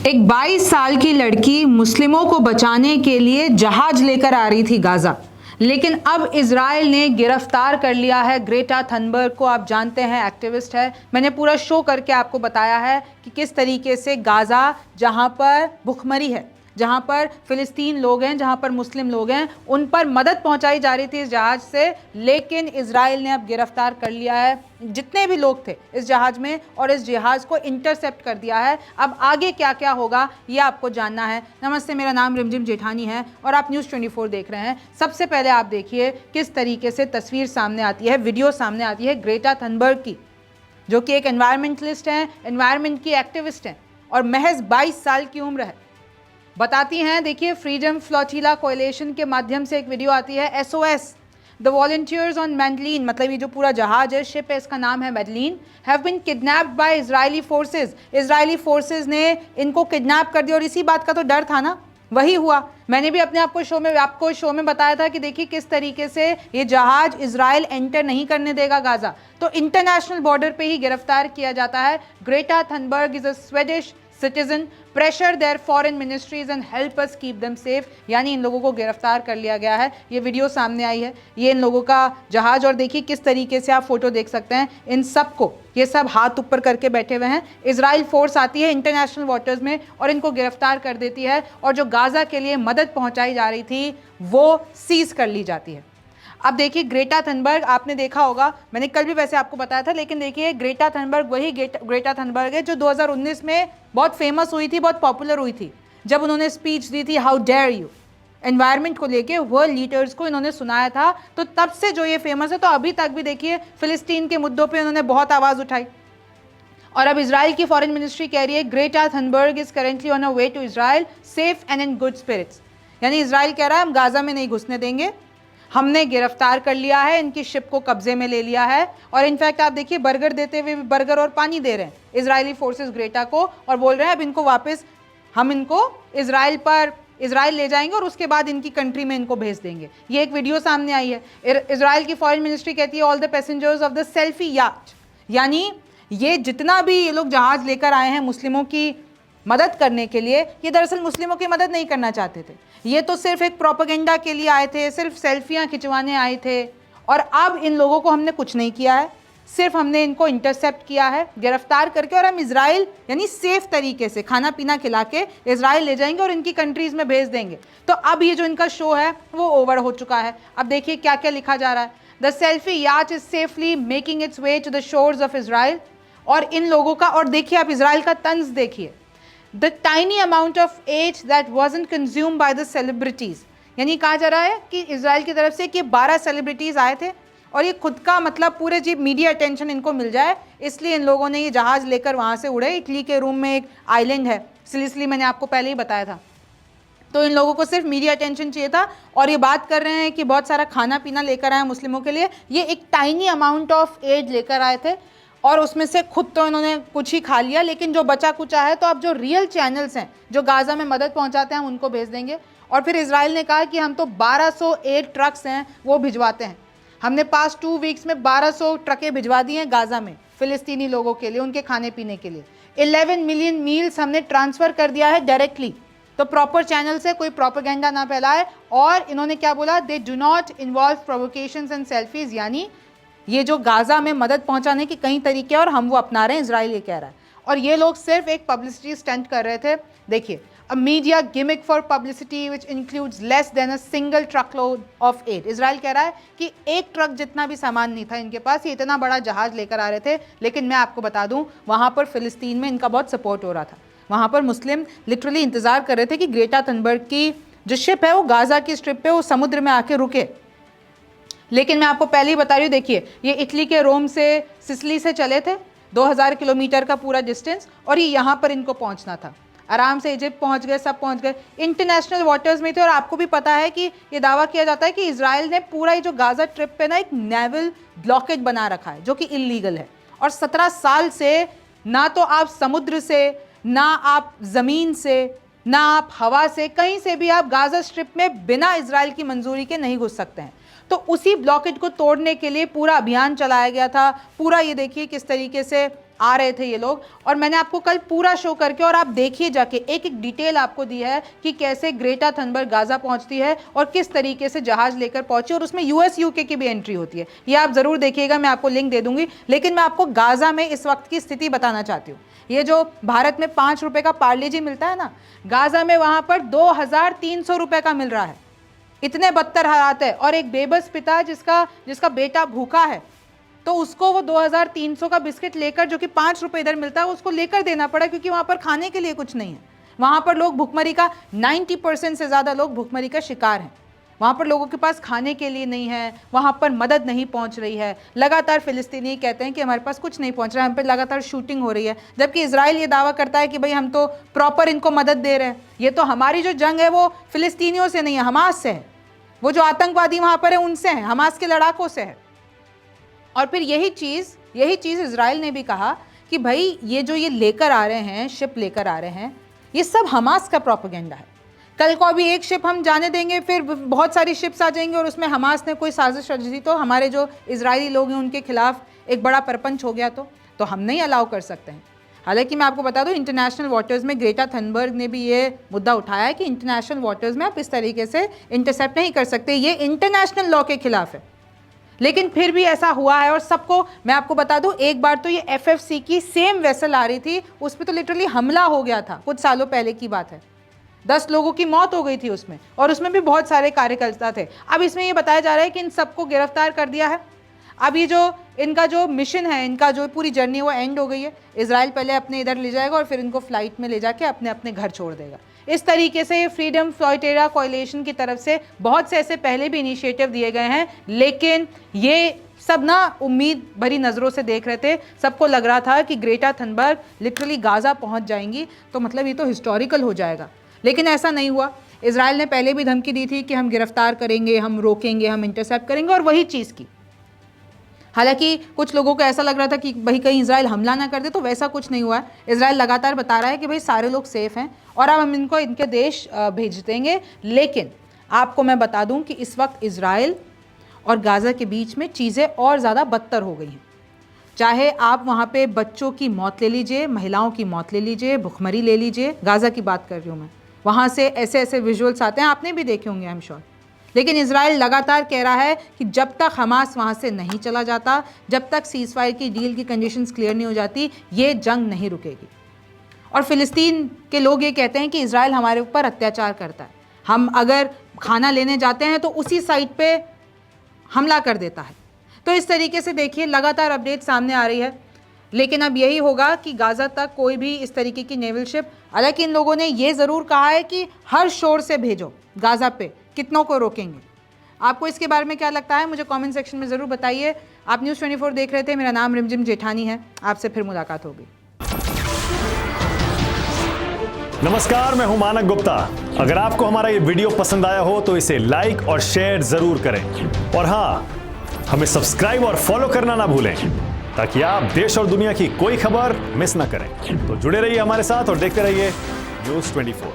एक 22 साल की लड़की मुस्लिमों को बचाने के लिए जहाज लेकर आ रही थी गाजा, लेकिन अब इजराइल ने गिरफ्तार कर लिया है ग्रेटा थनबर्ग को। आप जानते हैं एक्टिविस्ट है। मैंने पूरा शो करके आपको बताया है कि किस तरीके से गाजा, जहां पर भुखमरी है, जहां पर फिलिस्तीन लोग हैं, जहां पर मुस्लिम लोग हैं, उन पर मदद पहुंचाई जा रही थी इस जहाज से, लेकिन इजराइल ने अब गिरफ्तार कर लिया है जितने भी लोग थे इस जहाज में और इस जहाज को इंटरसेप्ट कर दिया है। अब आगे क्या क्या होगा ये आपको जानना है। नमस्ते, मेरा नाम रिमझिम जेठानी है और आप न्यूज़ 24 देख रहे हैं। सबसे पहले आप देखिए किस तरीके से तस्वीर सामने आती है, वीडियो सामने आती है ग्रेटा थनबर्ग की, जो कि एक एनवायरमेंटलिस्ट हैं, एनवायरमेंट की एक्टिविस्ट हैं और महज 22 साल की उम्र है। बताती हैं, देखिए, फ्रीडम फ्लोटिला कोएलिशन के माध्यम से एक वीडियो आती है। SOS, the volunteers on Madleen, मतलब ये जो पूरा जहाज है, शिप है, इसका नाम है Madleen, have been kidnapped by Israeli forces. Israeli forces ने इनको किडनैप कर दिया और इसी बात का तो डर था ना, वही हुआ। मैंने भी अपने आपको शो में बताया था कि देखिए किस तरीके से ये जहाज इजराइल एंटर नहीं करने देगा गाजा, तो इंटरनेशनल बॉर्डर पे ही गिरफ्तार किया जाता है। Greta Thunberg is a Swedish citizen, pressure their foreign ministries and help us keep them safe. यानी इन लोगों को गिरफ्तार कर लिया गया है। ये वीडियो सामने आई है, ये इन लोगों का जहाज, और देखिए किस तरीके से आप फोटो देख सकते हैं इन सब को, ये सब हाथ ऊपर करके बैठे हुए हैं। इजराइल फोर्स आती है इंटरनेशनल वाटर्स में और इनको गिरफ्तार कर देती है, और जो गाजा के लिए मदद पहुंचाई जा रही थी वो सीज कर ली जाती है। अब देखिए ग्रेटा थनबर्ग, आपने देखा होगा, मैंने कल भी वैसे आपको बताया था, लेकिन देखिए ग्रेटा थनबर्ग वही ग्रेटा थनबर्ग है जो 2019 में बहुत फेमस हुई थी, बहुत पॉपुलर हुई थी, जब उन्होंने स्पीच दी थी हाउ डेयर यू, एनवायरनमेंट को लेके वर्ल्ड लीडर्स को इन्होंने सुनाया था। तो तब से जो ये फेमस है, तो अभी तक भी देखिए फिलिस्तीन के मुद्दों पर उन्होंने बहुत आवाज़ उठाई। और अब इजराइल की फॉरेन मिनिस्ट्री कह रही है Greta Thunberg is currently on a way to Israel safe and in good spirits. यानी इजराइल कह रहा है हम गाजा में नहीं घुसने देंगे, हमने गिरफ्तार कर लिया है, इनकी शिप को कब्जे में ले लिया है। और इनफैक्ट आप देखिए बर्गर देते हुए, बर्गर और पानी दे रहे हैं इजरायली फोर्सेस ग्रेटा को, और बोल रहे हैं अब इनको वापस, हम इनको इजराइल ले जाएंगे और उसके बाद इनकी कंट्री में इनको भेज देंगे। ये एक वीडियो सामने आई है। इजराइल की फॉरेन मिनिस्ट्री कहती है all the passengers of the selfie yacht, यानी ये जितना भी ये लोग जहाज लेकर आए हैं मुस्लिमों की मदद करने के लिए, ये दरअसल मुस्लिमों की मदद नहीं करना चाहते थे, ये तो सिर्फ एक प्रोपेगेंडा के लिए आए थे, सिर्फ सेल्फियां खिंचवाने आए थे। और अब इन लोगों को हमने कुछ नहीं किया है, सिर्फ हमने इनको इंटरसेप्ट किया है गिरफ्तार करके, और हम इजराइल यानी सेफ तरीके से खाना पीना खिला के इजराइल ले जाएंगे और इनकी कंट्रीज में भेज देंगे। तो अब ये जो इनका शो है वो ओवर हो चुका है। अब देखिए क्या क्या लिखा जा रहा है। The selfie yacht is safely making its way to the shores of Israel. और इन लोगों का, और देखिए आप इजराइल का तंज देखिए, the tiny amount of aid that wasn't consumed by the celebrities, यानी कहा जा रहा है कि इजराइल की तरफ से कि 12 सेलिब्रिटीज़ आए थे और ये खुद का, मतलब पूरे जी मीडिया अटेंशन इनको मिल जाए, इसलिए इन लोगों ने ये जहाज़ लेकर वहाँ से उड़े। इटली के रूम में एक आइलैंड है सिसिली, मैंने आपको पहले ही बताया था। तो इन लोगों को सिर्फ मीडिया अटेंशन चाहिए था, और ये बात कर रहे हैं कि बहुत सारा खाना पीना लेकर आए मुस्लिमों के लिए। ये एक टाइनी अमाउंट ऑफ एड लेकर आए थे और उसमें से खुद तो इन्होंने कुछ ही खा लिया, लेकिन जो बचा कुचा है, तो अब जो रियल चैनल्स हैं जो गाजा में मदद पहुंचाते हैं हम उनको भेज देंगे। और फिर इजराइल ने कहा कि हम तो 1208 ट्रक्स हैं वो भिजवाते हैं, हमने पास्ट 2 वीक्स में 1200 ट्रकें भिजवा दी हैं गाजा में फ़िलिस्तीनी लोगों के लिए, उनके खाने पीने के लिए। 11 मिलियन मील्स हमने ट्रांसफ़र कर दिया है डायरेक्टली, तो प्रॉपर चैनल से कोई प्रोपेगेंडा ना फैलाए। और इन्होंने क्या बोला, they do not involve provocations and selfies, यानी ये जो गाजा में मदद पहुंचाने के कई तरीके और हम वो अपना रहे हैं, इजराइल ये कह रहा है। और ये लोग सिर्फ एक पब्लिसिटी स्टंट कर रहे थे। देखिए, a media gimmick for publicity which includes less than a single truck load of aid. Israel कह रहा है कि एक ट्रक जितना भी सामान नहीं था इनके पास, ये इतना बड़ा जहाज लेकर आ रहे थे। लेकिन मैं आपको बता दूं, वहाँ पर फ़िलिस्तीन में इनका बहुत सपोर्ट हो रहा था। वहाँ पर मुस्लिम लिटरली इंतज़ार कर रहे थे कि ग्रेटा थनबर्ग की जो शिप है वो गाजा की स्ट्रिप पे वो समुद्र में आके रुके। लेकिन मैं आपको पहले ही बता रही हूँ, देखिए ये इटली के रोम से सिसिली से चले थे 2000 किलोमीटर का पूरा डिस्टेंस, और ये यहाँ पर इनको पहुँचना था। आराम से इजिप्ट पहुँच गए, सब पहुँच गए, इंटरनेशनल वाटर्स में थे। और आपको भी पता है कि ये दावा किया जाता है कि इजराइल ने पूरा ये जो गाजा ट्रिप पे ना एक नेवल ब्लॉकेज बना रखा है जो कि इलीगल है। और 17 साल से ना तो आप समुद्र से, ना आप ज़मीन से, ना आप हवा से, कहीं से भी आप गाजा स्ट्रिप में बिना इजराइल की मंजूरी के नहीं घुस सकते हैं। तो उसी ब्लॉकेज को तोड़ने के लिए पूरा अभियान चलाया गया था। पूरा ये देखिए किस तरीके से आ रहे थे ये लोग, और मैंने आपको कल पूरा शो करके, और आप देखिए जाके, एक एक डिटेल आपको दी है कि कैसे ग्रेटा थनबर्ग गाजा पहुंचती है और किस तरीके से जहाज लेकर पहुंची, और उसमें यूएस यूके की भी एंट्री होती है। ये आप जरूर देखिएगा, मैं आपको लिंक दे दूंगी। लेकिन मैं आपको गाजा में इस वक्त की स्थिति बताना चाहती हूँ। ये जो भारत में 5 रुपए का पार्ले जी मिलता है ना, गाजा में वहां पर 2300 रुपए का मिल रहा है। इतने बदतर हालात है। और एक बेबस पिता जिसका बेटा भूखा है, तो उसको वो 2300 का बिस्किट लेकर, जो कि 5 रुपए इधर मिलता है, उसको लेकर देना पड़ा, क्योंकि वहां पर खाने के लिए कुछ नहीं है। वहां पर लोग भुखमरी का 90% से ज्यादा लोग भुखमरी का शिकार हैं। वहां पर लोगों के पास खाने के लिए नहीं है, वहां पर मदद नहीं पहुंच रही है। लगातार फिलिस्तीनी कहते हैं कि हमारे पास कुछ नहीं पहुंच रहा है, हम पे लगातार शूटिंग हो रही है, जबकि इजराइल ये दावा करता है कि भाई हम तो प्रॉपर इनको मदद दे रहे हैं। ये तो हमारी जो जंग है वो फिलिस्तीनियों से नहीं है, हमास से है। वो जो आतंकवादी वहां पर है उनसे है, हमास के लड़ाकों से है। और फिर यही चीज़ इजराइल ने भी कहा कि भाई ये जो ये लेकर आ रहे हैं, शिप लेकर आ रहे हैं, ये सब हमास का प्रोपेगेंडा है। कल को अभी एक शिप हम जाने देंगे, फिर बहुत सारी शिप्स आ जाएंगी और उसमें हमास ने कोई साजिश रची, तो हमारे जो इजरायली लोग हैं उनके खिलाफ एक बड़ा परपंच हो गया, तो हम नहीं अलाउ कर सकते हैं। हालांकि मैं आपको बता दूं, इंटरनेशनल वाटर्स में ग्रेटा थनबर्ग ने भी ये मुद्दा उठाया है कि इंटरनेशनल वाटर्स में आप इस तरीके से इंटरसेप्ट नहीं कर सकते, ये इंटरनेशनल लॉ के खिलाफ है। लेकिन फिर भी ऐसा हुआ है। और सबको मैं आपको बता दूं, एक बार तो ये एफएफसी की सेम वेसल आ रही थी, उस पर तो लिटरली हमला हो गया था, कुछ सालों पहले की बात है। 10 लोगों की मौत हो गई थी उसमें, और उसमें भी बहुत सारे कार्यकर्ता थे। अब इसमें ये बताया जा रहा है कि इन सबको गिरफ्तार कर दिया है। अब ये जो इनका जो मिशन है, इनका जो पूरी जर्नी है वो एंड हो गई है। इजराइल पहले अपने इधर ले जाएगा और फिर इनको फ्लाइट में ले जाके अपने अपने घर छोड़ देगा। इस तरीके से फ्रीडम फ्लोटेरा कोalition की तरफ से बहुत से ऐसे पहले भी इनिशिएटिव दिए गए हैं, लेकिन ये सब ना उम्मीद भरी नज़रों से देख रहे थे। सबको लग रहा था कि ग्रेटा थनबर्ग लिटरली गाजा पहुंच जाएंगी, तो मतलब ये तो हिस्टोरिकल हो जाएगा। लेकिन ऐसा नहीं हुआ। इजराइल ने पहले भी धमकी दी थी कि हम गिरफ्तार करेंगे, हम रोकेंगे, हम इंटरसेप्ट करेंगे, और वही चीज़ की। हालांकि कुछ लोगों को ऐसा लग रहा था कि भाई कहीं इजराइल हमला ना कर दे, तो वैसा कुछ नहीं हुआ है। इजराइल लगातार बता रहा है कि भाई सारे लोग सेफ हैं और अब हम इनको इनके देश भेज देंगे। लेकिन आपको मैं बता दूं कि इस वक्त इजराइल और गाज़ा के बीच में चीज़ें और ज़्यादा बदतर हो गई हैं। चाहे आप वहाँ पे बच्चों की मौत ले लीजिए, महिलाओं की मौत ले लीजिए, भुखमरी ले लीजिए, गाज़ा की बात कर रही हूँ मैं, वहाँ से ऐसे ऐसे विजुअल्स आते हैं, आपने भी देखे होंगे आई एम श्योर। लेकिन इजराइल लगातार कह रहा है कि जब तक हमास वहाँ से नहीं चला जाता, जब तक सीज़फायर की डील की कंडीशंस क्लियर नहीं हो जाती, ये जंग नहीं रुकेगी। और फ़िलिस्तीन के लोग ये कहते हैं कि इजराइल हमारे ऊपर अत्याचार करता है, हम अगर खाना लेने जाते हैं तो उसी साइट पे हमला कर देता है। तो इस तरीके से देखिए लगातार अपडेट सामने आ रही है। लेकिन अब यही होगा कि गाज़ा तक कोई भी इस तरीके की नेवल शिप, हालांकि इन लोगों ने ये ज़रूर कहा है कि हर शोर से भेजो, गाज़ा पे कितनों को रोकेंगे। आपको इसके बारे में क्या लगता है मुझे कमेंट सेक्शन में ज़रूर बताइए। आप न्यूज़ 24 देख रहे थे, मेरा नाम रिमझिम जेठानी है, आपसे फिर मुलाकात होगी। नमस्कार, मैं हूं मानक गुप्ता। अगर आपको हमारा ये वीडियो पसंद आया हो तो इसे लाइक और शेयर जरूर करें, और हाँ, हमें सब्सक्राइब और फॉलो करना ना भूलें, ताकि आप देश और दुनिया की कोई खबर मिस ना करें। तो जुड़े रहिए हमारे साथ और देखते रहिए न्यूज़ 24।